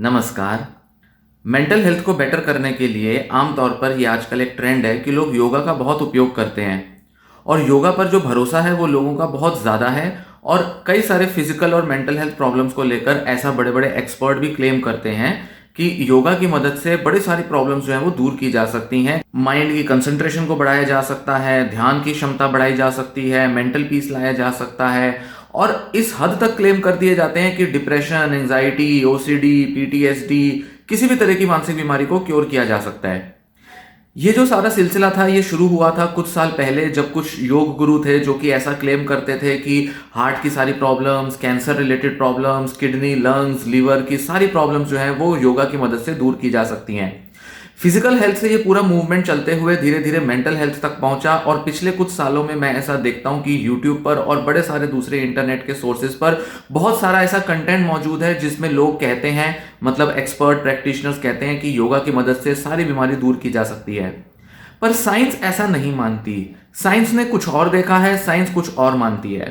नमस्कार। Mental health को better करने के लिए आमतौर पर ये आजकल एक ट्रेंड है कि लोग योगा का बहुत उपयोग करते हैं और योगा पर जो भरोसा है वो लोगों का बहुत ज़्यादा है। और कई सारे फिजिकल और मेंटल हेल्थ प्रॉब्लम्स को लेकर ऐसा बड़े बड़े एक्सपर्ट भी क्लेम करते हैं कि योगा की मदद से बड़ी सारी प्रॉब्लम्स जो है वो दूर की जा सकती हैं। माइंड की कंसंट्रेशन को बढ़ाया जा सकता है, ध्यान की क्षमता बढ़ाई जा सकती है, मेंटल पीस लाया जा सकता है। और इस हद तक क्लेम कर दिए जाते हैं कि डिप्रेशन, एंजाइटी, ओसीडी, पीटीएसडी, किसी भी तरह की मानसिक बीमारी को क्योर किया जा सकता है। ये जो सारा सिलसिला था ये शुरू हुआ था कुछ साल पहले, जब कुछ योग गुरु थे जो कि ऐसा क्लेम करते थे कि हार्ट की सारी problems, cancer related problems, kidney, lungs, liver की सारी प्रॉब्लम्स जो हैं वो योगा की मदद से दूर की जा सकती हैं। फिजिकल हेल्थ से ये पूरा मूवमेंट चलते हुए धीरे धीरे मेंटल हेल्थ तक पहुंचा और पिछले कुछ सालों में मैं ऐसा देखता हूं कि यूट्यूब पर और बड़े सारे दूसरे इंटरनेट के सोर्सेज पर बहुत सारा ऐसा कंटेंट मौजूद है जिसमें लोग कहते हैं, मतलब एक्सपर्ट प्रैक्टिशनर्स कहते हैं कि योगा की मदद से सारी बीमारी दूर की जा सकती है। पर साइंस ऐसा नहीं मानती। साइंस ने कुछ और देखा है, साइंस कुछ और मानती है।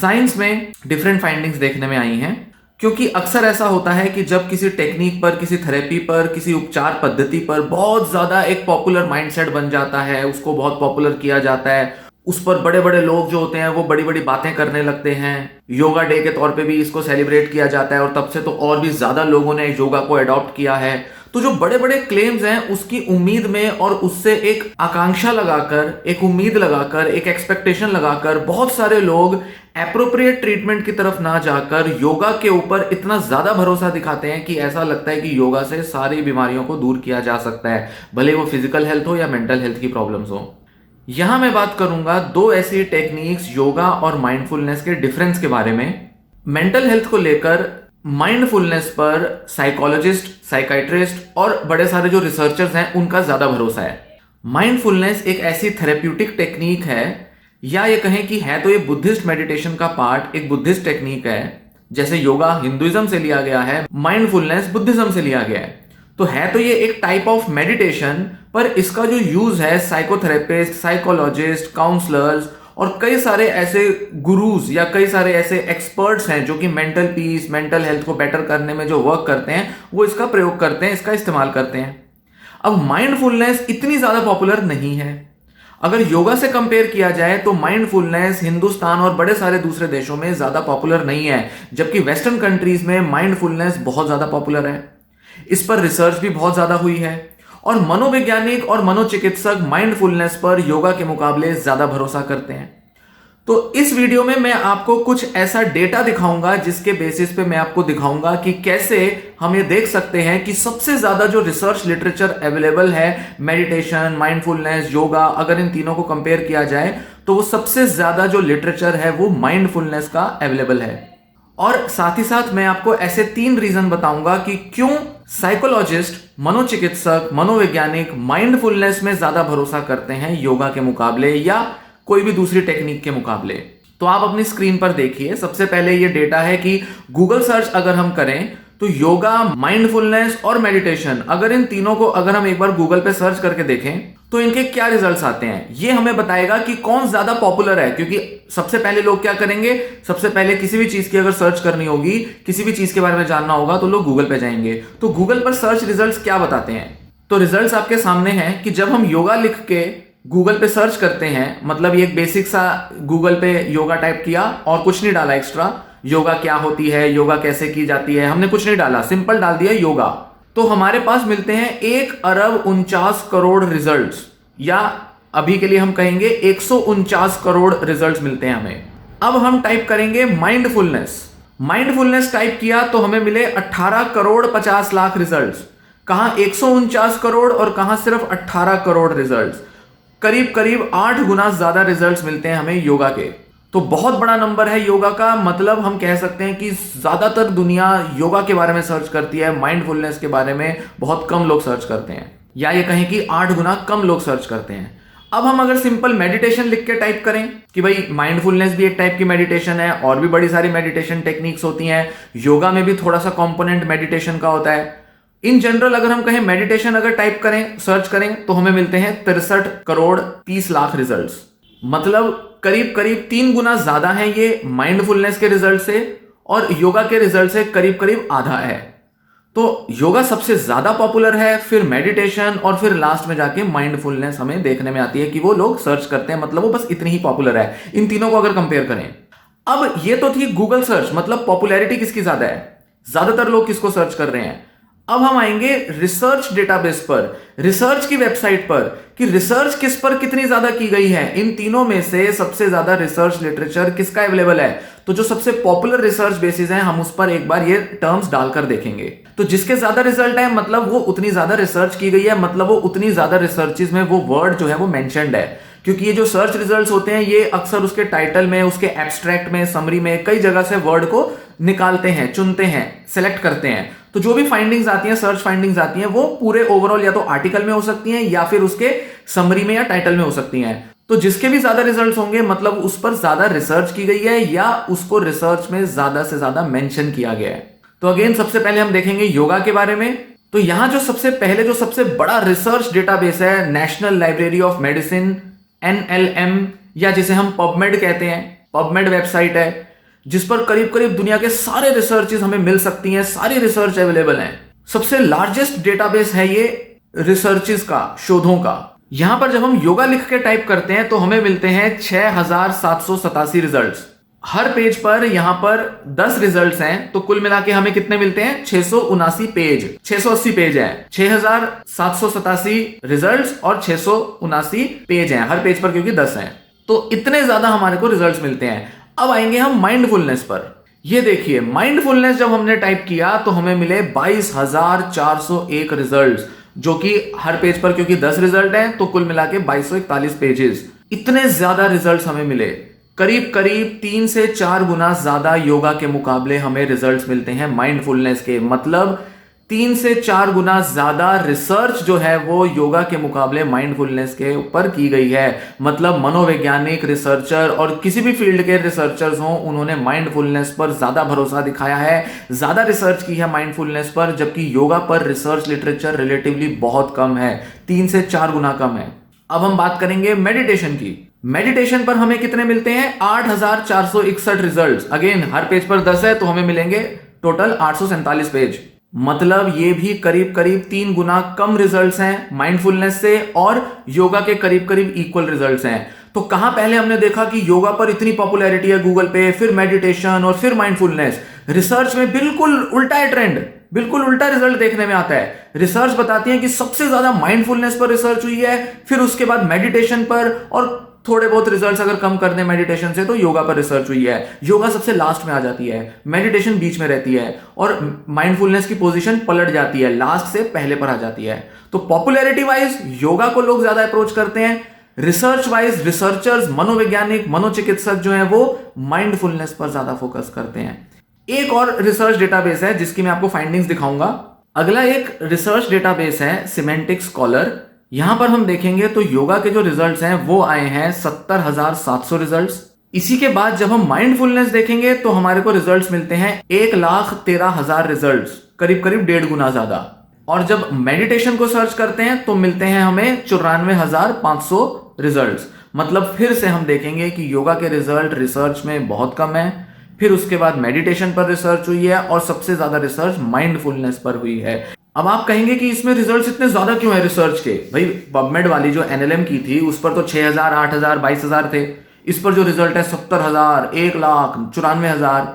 साइंस में डिफरेंट फाइंडिंग्स देखने में आई हैं, क्योंकि अक्सर ऐसा होता है कि जब किसी टेक्निक पर, किसी थेरेपी पर, किसी उपचार पद्धति पर बहुत ज्यादा एक पॉपुलर माइंडसेट बन जाता है, उसको बहुत पॉपुलर किया जाता है, उस पर बड़े बड़े लोग जो होते हैं वो बड़ी बड़ी बातें करने लगते हैं। योगा डे के तौर पे भी इसको सेलिब्रेट किया जाता है और तब से तो और भी ज्यादा लोगों ने योगा को अडॉप्ट किया है। तो जो बड़े बड़े क्लेम्स हैं उसकी उम्मीद में और उससे एक आकांक्षा लगाकर, एक उम्मीद लगाकर, एक एक्सपेक्टेशन लगाकर बहुत सारे लोग एप्रोप्रिएट ट्रीटमेंट की तरफ ना जाकर योगा के ऊपर इतना ज्यादा भरोसा दिखाते हैं कि ऐसा लगता है कि योगा से सारी बीमारियों को दूर किया जा सकता है, भले वो फिजिकल हेल्थ हो या मेंटल हेल्थ की प्रॉब्लम्स हो। यहां मैं बात करूंगा दो ऐसी टेक्निक्स योगा और माइंडफुलनेस के डिफरेंस के बारे में। मेंटल हेल्थ को लेकर माइंडफुलनेस पर साइकोलॉजिस्ट, साइकाइट्रिस्ट और बड़े सारे जो रिसर्चर्स हैं उनका ज्यादा भरोसा है। माइंडफुलनेस एक ऐसी थेरेप्यूटिक टेक्निक है, या ये कहें कि है तो ये बुद्धिस्ट मेडिटेशन का पार्ट, एक बुद्धिस्ट टेक्निक है। जैसे योगा हिंदुइज्म से लिया गया है, माइंडफुलनेस बुद्धिज्म से लिया गया है। तो है तो ये एक टाइप ऑफ मेडिटेशन, पर इसका जो यूज है साइकोथेरेपिस्ट, साइकोलॉजिस्ट, काउंसलर्स और कई सारे ऐसे गुरुज या कई सारे ऐसे एक्सपर्ट्स हैं जो कि मेंटल पीस, मेंटल हेल्थ को बेटर करने में जो वर्क करते हैं वो इसका प्रयोग करते हैं, इसका इस्तेमाल करते हैं। अब माइंडफुलनेस इतनी ज्यादा पॉपुलर नहीं है। अगर योगा से कंपेयर किया जाए तो माइंडफुलनेस हिंदुस्तान और बड़े सारे दूसरे देशों में ज्यादा पॉपुलर नहीं है, जबकि वेस्टर्न कंट्रीज में माइंडफुलनेस बहुत ज्यादा पॉपुलर है। इस पर रिसर्च भी बहुत ज्यादा हुई है और मनोवैज्ञानिक और मनोचिकित्सक माइंडफुलनेस पर योगा के मुकाबले ज्यादा भरोसा करते हैं। तो इस वीडियो में मैं आपको कुछ ऐसा डेटा दिखाऊंगा जिसके बेसिस पे मैं आपको दिखाऊंगा कि कैसे हम ये देख सकते हैं कि सबसे ज्यादा जो रिसर्च लिटरेचर अवेलेबल है मेडिटेशन, माइंडफुलनेस, योगा, अगर इन तीनों को कंपेयर किया जाए तो वो सबसे ज्यादा जो लिटरेचर है वो माइंडफुलनेस का अवेलेबल है। और साथ ही साथ मैं आपको ऐसे 3 रीजन बताऊंगा कि क्यों साइकोलॉजिस्ट, मनोचिकित्सक, मनोवैज्ञानिक माइंडफुलनेस में ज्यादा भरोसा करते हैं योगा के मुकाबले या कोई भी दूसरी टेक्निक के मुकाबले। तो आप अपनी स्क्रीन पर देखिए, सबसे पहले ये डेटा है कि गूगल सर्च अगर हम करें तो योगा, माइंडफुलनेस और मेडिटेशन, अगर इन तीनों को अगर हम एक बार गूगल पे सर्च करके देखें तो इनके क्या रिजल्ट्स आते हैं, ये हमें बताएगा कि कौन ज्यादा पॉपुलर है। क्योंकि सबसे पहले लोग क्या करेंगे, सबसे पहले किसी भी चीज की अगर सर्च करनी होगी, किसी भी चीज के बारे में जानना होगा तो लोग गूगल पे जाएंगे। तो गूगल पर सर्च रिजल्ट्स क्या बताते हैं, तो रिजल्ट्स आपके सामने हैं कि जब हम योगा लिख के गूगल पे सर्च करते हैं, मतलब ये एक बेसिक सा गूगल पे योगा टाइप किया और कुछ नहीं डाला एक्स्ट्रा, योगा क्या होती है, योगा कैसे की जाती है, हमने कुछ नहीं डाला, सिंपल डाल दिया योगा, तो हमारे पास मिलते हैं 1,49,00,00,000 रिजल्ट्स, या अभी के लिए हम कहेंगे 149 करोड़ रिजल्ट्स मिलते हैं हमें। अब हम टाइप करेंगे माइंडफुलनेस। माइंडफुलनेस टाइप किया तो हमें मिले 18,50,00,000 रिजल्ट्स। कहां 149 करोड़ और कहां सिर्फ 18 करोड़ रिजल्ट्स, करीब करीब 8 गुना ज्यादा रिजल्ट्स मिलते हैं हमें योगा के। तो बहुत बड़ा नंबर है योगा का, मतलब हम कह सकते हैं कि ज्यादातर दुनिया योगा के बारे में सर्च करती है, माइंडफुलनेस के बारे में बहुत कम लोग सर्च करते हैं, या ये कहें कि 8 गुना कम लोग सर्च करते हैं। अब हम अगर सिंपल मेडिटेशन लिख के टाइप करें कि भाई माइंडफुलनेस भी एक टाइप की मेडिटेशन है और भी बड़ी सारी मेडिटेशन टेक्निक्स होती हैं, योगा में भी थोड़ा सा कंपोनेंट मेडिटेशन का होता है। इन जनरल अगर हम कहें मेडिटेशन अगर टाइप करें, सर्च करें तो हमें मिलते हैं 63,30,00,000 रिजल्ट्स। मतलब करीब करीब 3 गुना ज्यादा है ये माइंडफुलनेस के रिजल्ट से, और योगा के रिजल्ट से करीब करीब आधा है। तो योगा सबसे ज्यादा पॉपुलर है, फिर मेडिटेशन, और फिर लास्ट में जाके माइंडफुलनेस हमें देखने में आती है कि वो लोग सर्च करते हैं, मतलब वो बस इतनी ही पॉपुलर है इन तीनों को अगर कंपेयर करें। अब ये तो थी गूगल सर्च, मतलब पॉपुलैरिटी किसकी ज्यादा है, ज्यादातर लोग किसको सर्च कर रहे हैं। अब हम आएंगे रिसर्च डेटाबेस पर, रिसर्च की वेबसाइट पर, कि रिसर्च किस पर कितनी ज्यादा की गई है। इन तीनों में से सबसे ज्यादा रिसर्च लिटरेचर किसका अवेलेबल है, तो जो सबसे पॉपुलर रिसर्च बेसिस हैं हम उस पर एक बार ये टर्म्स डालकर देखेंगे। तो जिसके ज्यादा रिजल्ट है मतलब वो उतनी ज्यादा रिसर्च की गई है, मतलब वो उतनी ज्यादा रिसर्चेज में वो वर्ड जो है वो मेंशन्ड है। क्योंकि ये जो सर्च रिजल्ट्स होते हैं ये अक्सर उसके टाइटल में, उसके एब्स्ट्रैक्ट में, समरी में कई जगह से वर्ड को निकालते हैं, चुनते हैं, सेलेक्ट करते हैं। तो जो भी फाइंडिंग्स आती हैं, सर्च फाइंडिंग्स आती हैं, वो पूरे ओवरऑल या तो आर्टिकल में हो सकती हैं या फिर उसके समरी में या टाइटल में हो सकती हैं। तो जिसके भी ज्यादा रिजल्ट्स होंगे मतलब उस पर ज्यादा रिसर्च की गई है या उसको रिसर्च में ज्यादा से ज्यादा मेंशन किया गया है। तो अगेन सबसे पहले हम देखेंगे योगा के बारे में। तो यहां जो सबसे बड़ा रिसर्च डेटाबेस है national library of medicine, NLM, या जिसे हम पबमेड कहते हैं, पबमेड वेबसाइट है जिस पर करीब करीब दुनिया के सारे रिसर्चेस हमें मिल सकती हैं, सारी रिसर्च अवेलेबल है। सबसे लार्जेस्ट डेटाबेस है ये रिसर्चेस का, शोधों का। यहां पर जब हम योगा लिख के टाइप करते हैं तो हमें मिलते हैं 6787 रिजल्ट्स। हर पेज पर यहां पर 10 रिजल्ट्स हैं, तो कुल मिला के हमें कितने मिलते हैं, 679 पेज, 680 पेज है। 6787 रिजल्ट्स और 679 पेज हैं हर पेज पर, क्योंकि 10 हैं। तो इतने ज्यादा हमारे को रिजल्ट्स मिलते हैं। अब आएंगे हम माइंडफुलनेस पर। ये देखिए माइंडफुलनेस जब हमने टाइप किया तो हमें मिले 22,401 रिजल्ट्स, जो कि हर पेज पर, क्योंकि 10 रिजल्ट हैं तो कुल मिला के 2241 पेजेस। इतने ज्यादा रिजल्ट्स हमें मिले, करीब करीब 3 से 4 गुना ज्यादा योगा के मुकाबले हमें रिजल्ट्स मिलते हैं माइंडफुलनेस के। मतलब 3 से 4 गुना ज्यादा रिसर्च जो है वो योगा के मुकाबले माइंडफुलनेस के ऊपर की गई है। मतलब मनोवैज्ञानिक रिसर्चर और किसी भी फील्ड के रिसर्चर्स हों, उन्होंने माइंडफुलनेस पर ज्यादा भरोसा दिखाया है, ज्यादा रिसर्च की है माइंडफुलनेस पर, जबकि योगा पर रिसर्च लिटरेचर रिलेटिवली बहुत कम है, 3 से 4 गुना कम है। अब हम बात करेंगे मेडिटेशन की। मेडिटेशन पर हमें कितने मिलते हैं, 8,461 रिजल्ट्स। अगेन हर पेज पर 10 है तो हमें मिलेंगे टोटल 847 पेज। मतलब ये भी करीब करीब 3 गुना कम रिजल्ट्स हैं माइंडफुलनेस से, और योगा के करीब करीब इक्वल रिजल्ट्स हैं। तो कहां पहले हमने देखा कि योगा पर इतनी पॉपुलैरिटी है गूगल पे, फिर मेडिटेशन और फिर माइंडफुलनेस। रिसर्च में बिल्कुल उल्टा है ट्रेंड, बिल्कुल उल्टा रिजल्ट देखने में आता है। रिसर्च बताती है कि सबसे ज्यादा माइंडफुलनेस पर रिसर्च हुई है, फिर उसके बाद मेडिटेशन पर, और थोड़े बहुत रिजल्ट्स अगर कम कर दें मेडिटेशन से तो योगा पर रिसर्च हुई है। योगा सबसे लास्ट में आ जाती है, मेडिटेशन बीच में रहती है, और माइंडफुलनेस की पोजीशन पलट जाती है, लास्ट से पहले पर आ जाती है। तो पॉपुलैरिटी वाइज योगा को लोग ज्यादा अप्रोच करते हैं, रिसर्च वाइज रिसर्चर्स, मनोवैज्ञानिक, मनोचिकित्सक जो है वो माइंडफुलनेस पर ज्यादा फोकस करते हैं। एक और रिसर्च डेटाबेस है जिसकी मैं आपको फाइंडिंग्स दिखाऊंगा। अगला एक रिसर्च डेटाबेस है सिमेंटिक स्कॉलर। यहां पर हम देखेंगे तो योगा के जो रिजल्ट्स हैं वो आए हैं 70,700 रिजल्ट्स। इसी के बाद जब हम माइंडफुलनेस देखेंगे तो हमारे को रिजल्ट्स मिलते हैं 1,13,000 रिजल्ट्स, करीब करीब 1.5 गुना ज्यादा। और जब मेडिटेशन को सर्च करते हैं तो मिलते हैं हमें 94,500 रिजल्ट्स। मतलब फिर से हम देखेंगे कि योगा के रिजल्ट रिसर्च में बहुत कम है, फिर उसके बाद मेडिटेशन पर रिसर्च हुई है, और सबसे ज्यादा रिसर्च माइंडफुलनेस पर हुई है। अब आप कहेंगे कि इसमें रिजल्ट्स इतने ज्यादा क्यों है रिसर्च के? भाई पबमेड वाली जो NLM की थी उस पर तो 6,000, 8,000, 22,000 थे। इस पर जो रिजल्ट है 70,000, 1,94,000।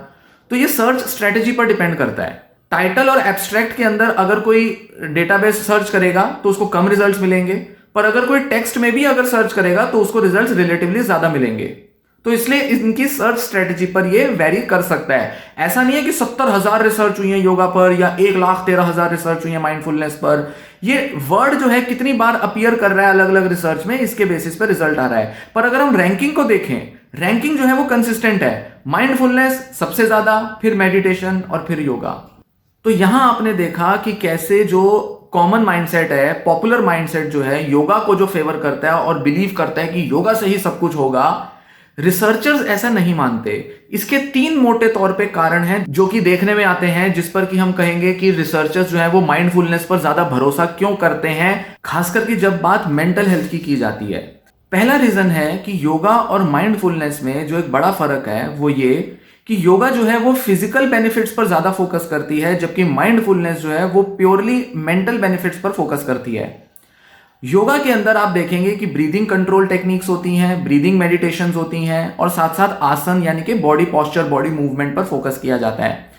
तो ये सर्च स्ट्रेटेजी पर डिपेंड करता है। टाइटल और एब्स्ट्रैक्ट के अंदर अगर कोई डेटाबेस सर्च करेगा तो उसको कम रिजल्ट्स मिलेंगे, पर अगर कोई टेक्स्ट में भी अगर सर्च करेगा तो उसको रिजल्ट्स रिलेटिवली ज्यादा मिलेंगे। तो इसलिए इनकी सर्च स्ट्रेटेजी पर ये वेरी कर सकता है। ऐसा नहीं है कि 70,000 रिसर्च हुई है योगा पर या 1,13,000 रिसर्च हुई है माइंडफुलनेस पर। ये वर्ड जो है कितनी बार अपीयर कर रहा है अलग अलग रिसर्च में, इसके बेसिस पर रिजल्ट आ रहा है। पर अगर हम रैंकिंग को देखें, रैंकिंग जो है वो कंसिस्टेंट है, माइंडफुलनेस सबसे ज्यादा, फिर मेडिटेशन और फिर योगा। तो यहां आपने देखा कि कैसे जो कॉमन माइंडसेट है, पॉपुलर माइंडसेट जो है योगा को जो फेवर करता है और बिलीव करता है कि योगा से ही सब कुछ होगा, रिसर्चर्स ऐसा नहीं मानते। इसके 3 मोटे तौर पे कारण हैं जो कि देखने में आते हैं, जिस पर कि हम कहेंगे कि रिसर्चर्स जो है वो माइंडफुलनेस पर ज्यादा भरोसा क्यों करते हैं, खासकर कि जब बात मेंटल हेल्थ की जाती है। पहला रीजन है कि योगा और माइंडफुलनेस में जो एक बड़ा फर्क है वो ये कि योगा जो है वो फिजिकल बेनिफिट्स पर ज्यादा फोकस करती है, जबकि माइंडफुलनेस जो है वो प्योरली मेंटल बेनिफिट्स पर फोकस करती है। योगा के अंदर आप देखेंगे कि ब्रीदिंग कंट्रोल टेक्निक्स होती हैं, ब्रीदिंग मेडिटेशंस होती हैं, और साथ साथ आसन यानी कि बॉडी पॉस्चर, बॉडी मूवमेंट पर फोकस किया जाता है।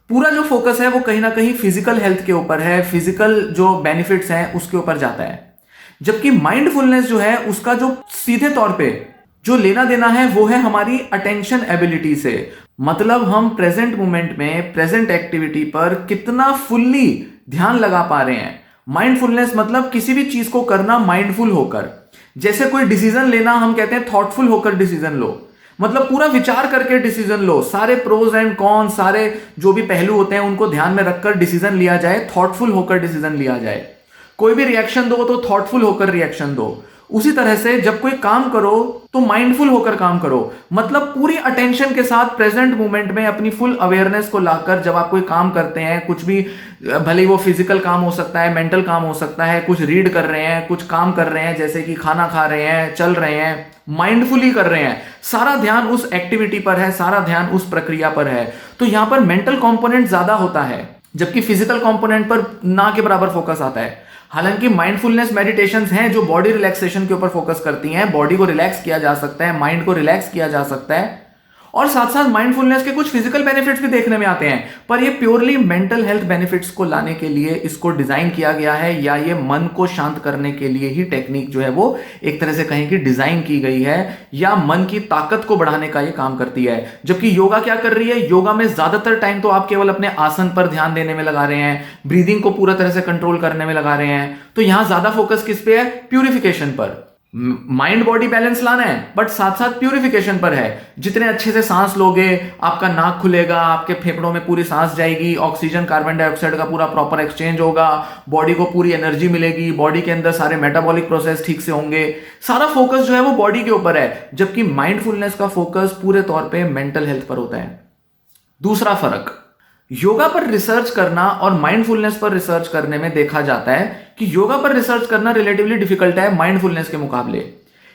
पूरा जो फोकस है वो कहीं ना कहीं फिजिकल हेल्थ के ऊपर है, फिजिकल जो बेनिफिट्स हैं उसके ऊपर जाता है। जबकि माइंडफुलनेस जो है उसका जो सीधे तौर पे जो लेना देना है वो है हमारी अटेंशन एबिलिटी से। मतलब हम प्रेजेंट मोमेंट में प्रेजेंट एक्टिविटी पर कितना फुल्ली ध्यान लगा पा रहे हैं। माइंडफुलनेस मतलब किसी भी चीज को करना माइंडफुल होकर। जैसे कोई डिसीजन लेना, हम कहते हैं थॉटफुल होकर डिसीजन लो, मतलब पूरा विचार करके डिसीजन लो, सारे प्रोज एंड कॉन, सारे जो भी पहलू होते हैं उनको ध्यान में रखकर डिसीजन लिया जाए, थॉटफुल होकर डिसीजन लिया जाए। कोई भी रिएक्शन दो तो थॉटफुल होकर रिएक्शन दो। उसी तरह से जब कोई काम करो तो माइंडफुल होकर काम करो, मतलब पूरी अटेंशन के साथ प्रेजेंट मोमेंट में अपनी फुल अवेयरनेस को लाकर जब आप कोई काम करते हैं, कुछ भी, भले वो फिजिकल काम हो सकता है, मेंटल काम हो सकता है, कुछ रीड कर रहे हैं, कुछ काम कर रहे हैं, जैसे कि खाना खा रहे हैं, चल रहे हैं, माइंडफुली कर रहे हैं, सारा ध्यान उस एक्टिविटी पर है, सारा ध्यान उस प्रक्रिया पर है। तो यहां पर मेंटल कंपोनेंट ज्यादा होता है, जबकि फिजिकल कंपोनेंट पर ना के बराबर फोकस आता है। हालांकि माइंडफुलनेस मेडिटेशंस हैं जो बॉडी रिलैक्सेशन के ऊपर फोकस करती हैं, बॉडी को रिलैक्स किया जा सकता है, माइंड को रिलैक्स किया जा सकता है, और साथ साथ माइंडफुलनेस के कुछ फिजिकल बेनिफिट्स भी देखने में आते हैं। पर ये प्योरली मेंटल हेल्थ बेनिफिट्स को लाने के लिए इसको डिजाइन किया गया है, या ये मन को शांत करने के लिए ही टेक्निक जो है वो एक तरह से कहें कि डिजाइन की गई है, या मन की ताकत को बढ़ाने का ये काम करती है। जबकि योगा क्या कर रही है, योगा में ज्यादातर टाइम तो आप केवल अपने आसन पर ध्यान देने में लगा रहे हैं, ब्रीदिंग को पूरा तरह से कंट्रोल करने में लगा रहे हैं। तो यहां ज्यादा फोकस किस पे है, प्यूरिफिकेशन पर। माइंड बॉडी बैलेंस लाना है, बट साथ साथ प्यूरिफिकेशन पर है। जितने अच्छे से सांस लोगे, आपका नाक खुलेगा, आपके फेफड़ों में पूरी सांस जाएगी, ऑक्सीजन कार्बन डाइऑक्साइड का पूरा प्रॉपर एक्सचेंज होगा, बॉडी को पूरी एनर्जी मिलेगी, बॉडी के अंदर सारे मेटाबॉलिक प्रोसेस ठीक से होंगे, सारा फोकस जो है वो बॉडी के ऊपर है। जबकि माइंडफुलनेस का फोकस पूरे तौर पे मेंटल हेल्थ पर होता है। दूसरा फर्क, योगा पर रिसर्च करना और माइंडफुलनेस पर रिसर्च करने में देखा जाता है कि योगा पर रिसर्च करना रिलेटिवली डिफिकल्ट है माइंडफुलनेस के मुकाबले।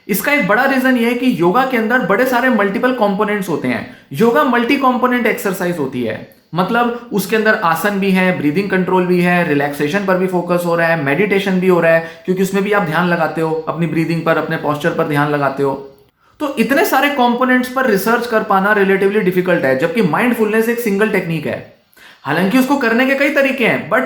इसका एक बड़ा रीजन यह है कि योगा के अंदर बड़े सारे मल्टीपल कंपोनेंट्स होते हैं। योगा मल्टी कंपोनेंट एक्सरसाइज होती है, मतलब उसके अंदर आसन भी है, ब्रीदिंग कंट्रोल भी है, रिलैक्सेशन पर भी फोकस हो रहा है, मेडिटेशन भी हो रहा है, क्योंकि उसमें भी आप ध्यान लगाते हो, अपनी ब्रीदिंग पर, अपने पोस्चर पर ध्यान लगाते हो। तो इतने सारे कंपोनेंट्स पर रिसर्च कर पाना रिलेटिवली डिफिकल्ट है, जबकि माइंडफुलनेस एक सिंगल टेक्निक है। हालांकि उसको करने के कई तरीके हैं, बट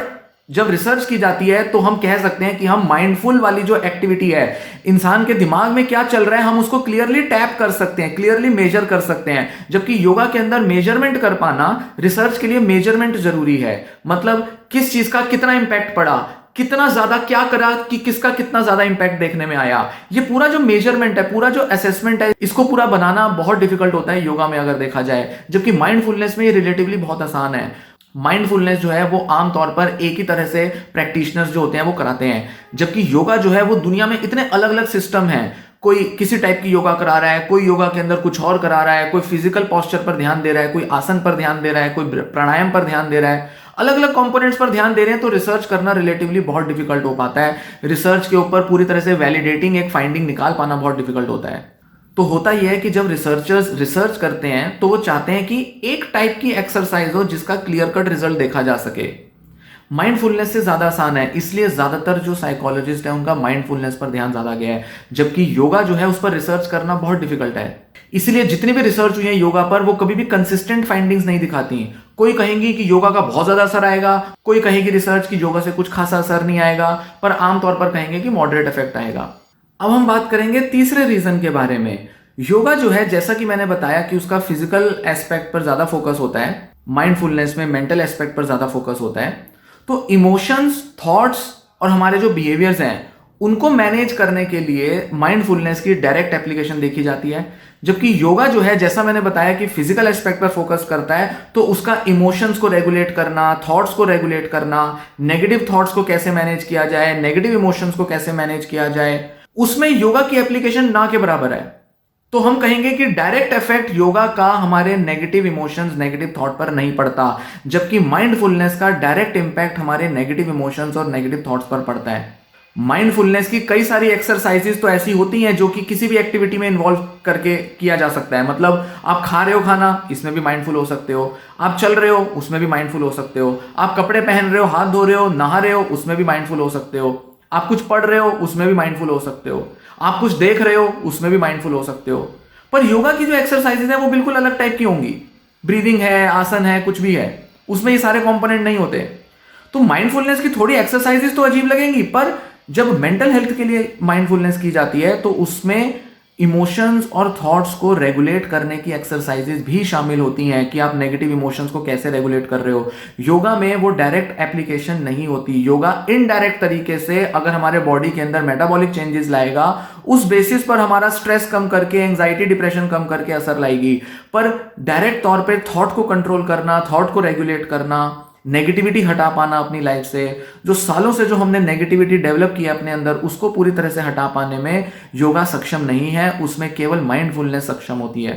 जब रिसर्च की जाती है तो हम कह सकते हैं कि हम माइंडफुल वाली जो एक्टिविटी है, इंसान के दिमाग में क्या चल रहा है, हम उसको क्लियरली टैप कर सकते हैं, क्लियरली मेजर कर सकते हैं। जबकि योगा के अंदर मेजरमेंट कर पाना, रिसर्च के लिए मेजरमेंट जरूरी है। मतलब किस चीज का कितना इंपैक्ट पड़ा, कितना ज्यादा क्या करा, कि किसका कितना ज्यादा इंपैक्ट देखने में आया, ये पूरा जो मेजरमेंट है, पूरा जो असेसमेंट है, इसको पूरा बनाना बहुत डिफिकल्ट होता है योगा में अगर देखा जाए। जबकि माइंडफुलनेस में ये रिलेटिवली बहुत आसान है। माइंडफुलनेस जो है वो आमतौर पर एक ही तरह से प्रैक्टिशनर्स जो होते हैं वो कराते हैं, जबकि योगा जो है वो दुनिया में इतने अलग अलग सिस्टम हैं। कोई किसी टाइप की योगा करा रहा है, कोई योगा के अंदर कुछ और करा रहा है, कोई फिजिकल पोस्चर पर ध्यान दे रहा है, कोई आसन पर ध्यान दे रहा है, कोई प्राणायाम पर ध्यान दे रहा है, अलग अलग कंपोनेंट्स पर ध्यान दे रहे हैं। तो रिसर्च करना रिलेटिवली बहुत डिफिकल्ट हो पाता है। रिसर्च के ऊपर पूरी तरह से वैलिडेटिंग एक फाइंडिंग निकाल पाना बहुत डिफिकल्ट होता है। तो होता यह है कि जब रिसर्चर्स रिसर्च करते हैं तो वो चाहते हैं कि एक टाइप की एक्सरसाइज हो जिसका क्लियर कट रिजल्ट देखा जा सके। माइंडफुलनेस से ज्यादा आसान है, इसलिए ज्यादातर जो साइकोलॉजिस्ट है उनका माइंडफुलनेस पर ध्यान ज्यादा गया है, जबकि योगा जो है उस पर रिसर्च करना बहुत डिफिकल्ट है। इसलिए जितनी भी रिसर्च हुई है योगा पर, वो कभी भी कंसिस्टेंट फाइंडिंग्स नहीं दिखाती। कोई कहेंगी कि योगा का बहुत ज्यादा असर आएगा, कोई कहेगी रिसर्च की योगा से कुछ खासा असर नहीं आएगा, पर आमतौर पर कहेंगे कि मॉडरेट इफेक्ट आएगा। अब हम बात करेंगे तीसरे रीजन के बारे में। योगा जो है, जैसा कि मैंने बताया कि उसका फिजिकल एस्पेक्ट पर ज्यादा फोकस होता है, माइंडफुलनेस में मेंटल एस्पेक्ट पर ज्यादा फोकस होता है। तो इमोशंस, थॉट्स और हमारे जो बिहेवियर्स हैं उनको मैनेज करने के लिए माइंडफुलनेस की डायरेक्ट एप्लीकेशन देखी जाती है। जबकि योगा जो है, जैसा मैंने बताया कि फिजिकल एस्पेक्ट पर फोकस करता है, तो उसका इमोशंस को रेगुलेट करना, थॉट्स को रेगुलेट करना, नेगेटिव थॉट्स को कैसे मैनेज किया जाए, नेगेटिव इमोशंस को कैसे मैनेज किया जाए, उसमें योगा की एप्लीकेशन ना के बराबर है। तो हम कहेंगे कि डायरेक्ट इफेक्ट योगा का हमारे नेगेटिव इमोशंस, नेगेटिव थॉट पर नहीं पड़ता, जबकि माइंडफुलनेस का डायरेक्ट इंपैक्ट हमारे नेगेटिव इमोशंस और नेगेटिव थॉट्स पर पड़ता है। माइंडफुलनेस की कई सारी एक्सरसाइजेस तो ऐसी होती हैं जो कि किसी भी एक्टिविटी में इन्वॉल्व करके किया जा सकता है। मतलब आप खा रहे हो खाना, इसमें भी माइंडफुल हो सकते हो। आप चल रहे हो, उसमें भी माइंडफुल हो सकते हो। आप कपड़े पहन रहे हो, हाथ धो रहे हो, नहा रहे हो, उसमें भी माइंडफुल हो सकते हो। आप कुछ पढ़ रहे हो, उसमें भी माइंडफुल हो सकते हो। आप कुछ देख रहे हो, उसमें भी माइंडफुल हो सकते हो। पर योगा की जो एक्सरसाइजेज है वो बिल्कुल अलग टाइप की होंगी। ब्रीदिंग है, आसन है, कुछ भी है, उसमें ये सारे कंपोनेंट नहीं होते। तो माइंडफुलनेस की थोड़ी एक्सरसाइजेस तो अजीब लगेंगी, पर जब मेंटल हेल्थ के लिए माइंडफुलनेस की जाती है तो उसमें इमोशंस और थॉट्स को रेगुलेट करने की एक्सरसाइजेस भी शामिल होती हैं कि आप नेगेटिव इमोशंस को कैसे रेगुलेट कर रहे हो। योगा में वो डायरेक्ट एप्लीकेशन नहीं होती। योगा इनडायरेक्ट तरीके से अगर हमारे बॉडी के अंदर मेटाबॉलिक चेंजेस लाएगा, उस बेसिस पर हमारा स्ट्रेस कम करके, एंजाइटी डिप्रेशन कम करके असर लाएगी। पर डायरेक्ट तौर पे थॉट को कंट्रोल करना, थॉट को रेगुलेट करना, नेगेटिविटी हटा पाना अपनी लाइफ से, जो सालों से जो हमने नेगेटिविटी डेवलप किया अपने अंदर, उसको पूरी तरह से हटा पाने में योगा सक्षम नहीं है। उसमें केवल माइंडफुलनेस सक्षम होती है।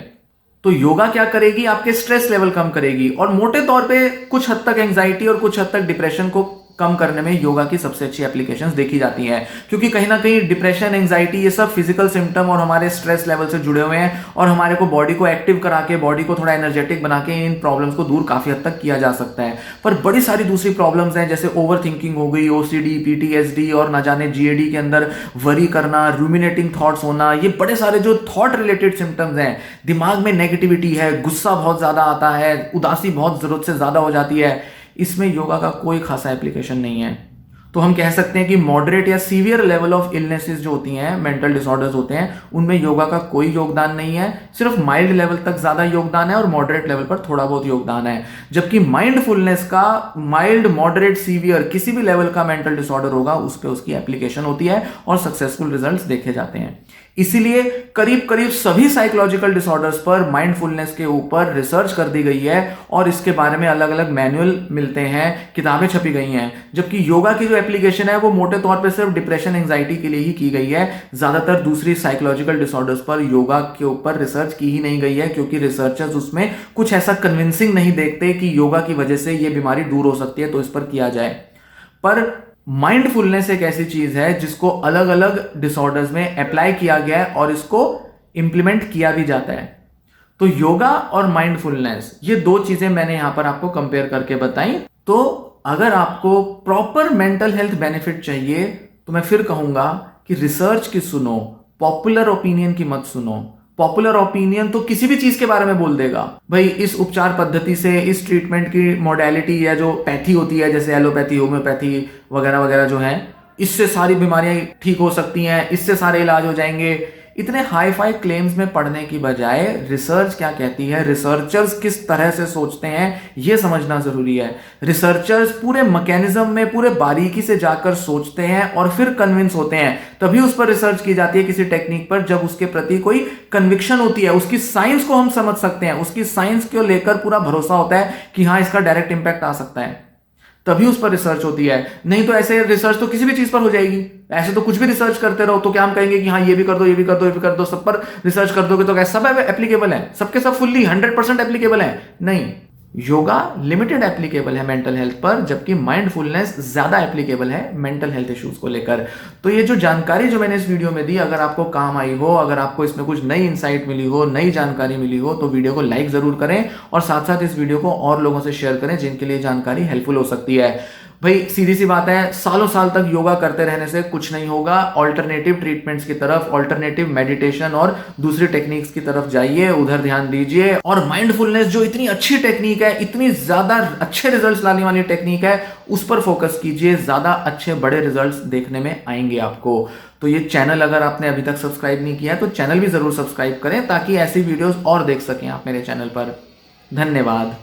तो योगा क्या करेगी? आपके स्ट्रेस लेवल कम करेगी और मोटे तौर पे कुछ हद तक एंजाइटी और कुछ हद तक डिप्रेशन को कम करने में योगा की सबसे अच्छी एप्लीकेशंस देखी जाती हैं। क्योंकि कहीं ना कहीं डिप्रेशन, एंजाइटी, ये सब फिजिकल सिम्टम और हमारे स्ट्रेस लेवल से जुड़े हुए हैं और हमारे को बॉडी को एक्टिव करा के, बॉडी को थोड़ा एनर्जेटिक बना के इन प्रॉब्लम्स को दूर काफी हद तक किया जा सकता है। पर बड़ी सारी दूसरी प्रॉब्लम्स हैं, जैसे ओवर थिंकिंग हो गई, ओसीडी, पीटीएसडी और ना जाने जीएडी के अंदर वरी करना, रूमिनेटिंग थॉट्स होना, ये बड़े सारे जो थॉट रिलेटेड सिम्टम्स हैं। दिमाग में नेगेटिविटी है, गुस्सा बहुत ज्यादा आता है, उदासी बहुत जरूरत से ज्यादा हो जाती है, इसमें योगा का कोई खासा एप्लीकेशन नहीं है। तो हम कह सकते हैं कि मॉडरेट या सीवियर लेवल ऑफ इलनेसेस जो होती हैं, मेंटल डिसऑर्डर्स होते हैं, उनमें योगा का कोई योगदान नहीं है। सिर्फ माइल्ड लेवल तक ज्यादा योगदान है और मॉडरेट लेवल पर थोड़ा बहुत योगदान है। जबकि माइंडफुलनेस का माइल्ड, मॉडरेट, सीवियर किसी भी लेवल का मेंटल डिसऑर्डर होगा, उस पर उसकी एप्लीकेशन होती है और सक्सेसफुल रिजल्ट्स देखे जाते हैं। इसीलिए करीब करीब सभी साइकोलॉजिकल डिसऑर्डर्स पर माइंडफुलनेस के ऊपर रिसर्च कर दी गई है और इसके बारे में अलग अलग मैनुअल मिलते हैं, किताबें छपी गई हैं। जबकि योगा की जो एप्लीकेशन है वो मोटे तौर पे सिर्फ डिप्रेशन, एंजाइटी के लिए ही की गई है। ज्यादातर दूसरी साइकोलॉजिकल डिसऑर्डर्स पर योगा के ऊपर रिसर्च की ही नहीं गई है, क्योंकि रिसर्चर्स उसमें कुछ ऐसा कन्विंसिंग नहीं देखते कि योगा की वजह से ये बीमारी दूर हो सकती है, तो इस पर किया जाए। पर माइंडफुलनेस एक ऐसी चीज है जिसको अलग अलग डिसऑर्डर्स में अप्लाई किया गया है और इसको इंप्लीमेंट किया भी जाता है। तो योगा और माइंडफुलनेस, ये दो चीजें मैंने यहां पर आपको कंपेयर करके बताई। तो अगर आपको प्रॉपर मेंटल हेल्थ बेनिफिट चाहिए तो मैं फिर कहूंगा कि रिसर्च की सुनो, पॉपुलर ओपिनियन की मत सुनो। पॉपुलर ओपिनियन तो किसी भी चीज के बारे में बोल देगा, भाई इस उपचार पद्धति से, इस ट्रीटमेंट की मॉडलिटी या जो पैथी होती है, जैसे एलोपैथी, होम्योपैथी वगैरह वगैरह जो है, इससे सारी बीमारियां ठीक हो सकती हैं, इससे सारे इलाज हो जाएंगे। इतने हाई फाई क्लेम्स में पढ़ने की बजाय रिसर्च क्या कहती है, रिसर्चर्स किस तरह से सोचते हैं, यह समझना जरूरी है। रिसर्चर्स पूरे मैकेनिज्म में पूरे बारीकी से जाकर सोचते हैं और फिर कन्विंस होते हैं, तभी उस पर रिसर्च की जाती है किसी टेक्निक पर, जब उसके प्रति कोई कन्विक्शन होती है, उसकी साइंस को हम समझ सकते हैं, उसकी साइंस को लेकर पूरा भरोसा होता है कि हाँ इसका डायरेक्ट इंपैक्ट आ सकता है, तभी उस पर रिसर्च होती है। नहीं तो ऐसे रिसर्च तो किसी भी चीज पर हो जाएगी, ऐसे तो कुछ भी रिसर्च करते रहो तो क्या हम कहेंगे कि हाँ ये भी कर दो, ये भी कर दो, ये भी कर दो, सब पर रिसर्च कर दोगे तो क्या सब एप्लीकेबल है, सबके सब फुल्ली 100% एप्लीकेबल है? नहीं, योगा लिमिटेड एप्लीकेबल है मेंटल हेल्थ पर, जबकि माइंडफुलनेस ज्यादा एप्लीकेबल है मेंटल हेल्थ इश्यूज को लेकर। तो ये जो जानकारी जो मैंने इस वीडियो में दी, अगर आपको काम आई हो, अगर आपको इसमें कुछ नई इंसाइट मिली हो, नई जानकारी मिली हो, तो वीडियो को लाइक जरूर करें और साथ साथ इस वीडियो को और लोगों से शेयर करें जिनके लिए जानकारी हेल्पफुल हो सकती है। भाई सीधी सी बात है, सालों साल तक योगा करते रहने से कुछ नहीं होगा। ऑल्टरनेटिव ट्रीटमेंट्स की तरफ, ऑल्टरनेटिव मेडिटेशन और दूसरी टेक्निक्स की तरफ जाइए, उधर ध्यान दीजिए। और माइंडफुलनेस जो इतनी अच्छी टेक्निक है, इतनी ज्यादा अच्छे रिजल्ट्स लाने वाली टेक्निक है, उस पर फोकस कीजिए, ज्यादा अच्छे बड़े रिजल्ट्स देखने में आएंगे आपको। तो ये चैनल अगर आपने अभी तक सब्सक्राइब नहीं किया तो चैनल भी जरूर सब्सक्राइब करें, ताकि ऐसी वीडियोस और देख सकें आप मेरे चैनल पर। धन्यवाद।